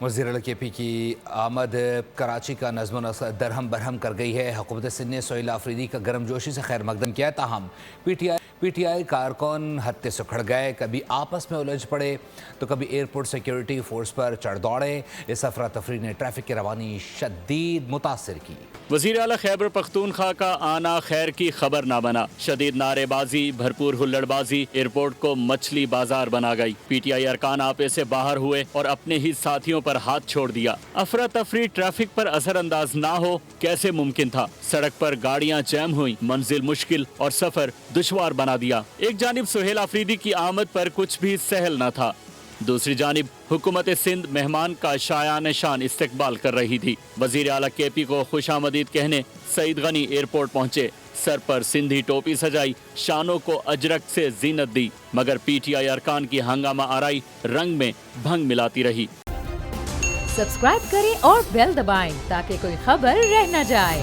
وزیر اعلیٰ کے پی کی آمد کراچی کا نظم و نسق درہم برہم کر گئی ہے۔ حکومت سندھ نے سہیل آفریدی کا گرم جوشی سے خیر مقدم کیا، تاہم پی ٹی آئی کارکن ہتے سکھڑ گئے، کبھی آپس میں الجھ پڑے تو کبھی ایئرپورٹ سیکیورٹی فورس پر چڑھ دوڑے۔ اس افراتفری نے ٹریفک کی روانی شدید متاثر کی۔ وزیر اعلیٰ خیبر پختونخوا کا آنا خیر کی خبر نہ بنا۔ شدید نعرے بازی، بھرپور ہلڑ بازی ایئرپورٹ کو مچھلی بازار بنا گئی۔ پی ٹی آئی ارکان آپے سے باہر ہوئے اور اپنے ہی ساتھیوں پر ہاتھ چھوڑ دیا۔ افراتفری ٹریفک پر اثر انداز نہ ہو کیسے ممکن تھا؟ سڑک پر گاڑیاں جیم ہوئیں، منزل مشکل اور سفر دشوار بنا دیا۔ ایک جانب سہیل آفریدی کی آمد پر کچھ بھی سہل نہ تھا، دوسری جانب حکومت سندھ مہمان کا شایان شان استقبال کر رہی تھی۔ وزیر اعلیٰ کے پی کو خوش آمدید کہنے سعید غنی ایئرپورٹ پہنچے، سر پر سندھی ٹوپی سجائی، شانوں کو اجرک سے زینت دی، مگر پی ٹی آئی ارکان کی ہنگامہ آرائی رنگ میں بھنگ ملاتی رہی۔ سبسکرائب کریں اور بیل دبائیں تاکہ کوئی خبر رہ نہ جائے۔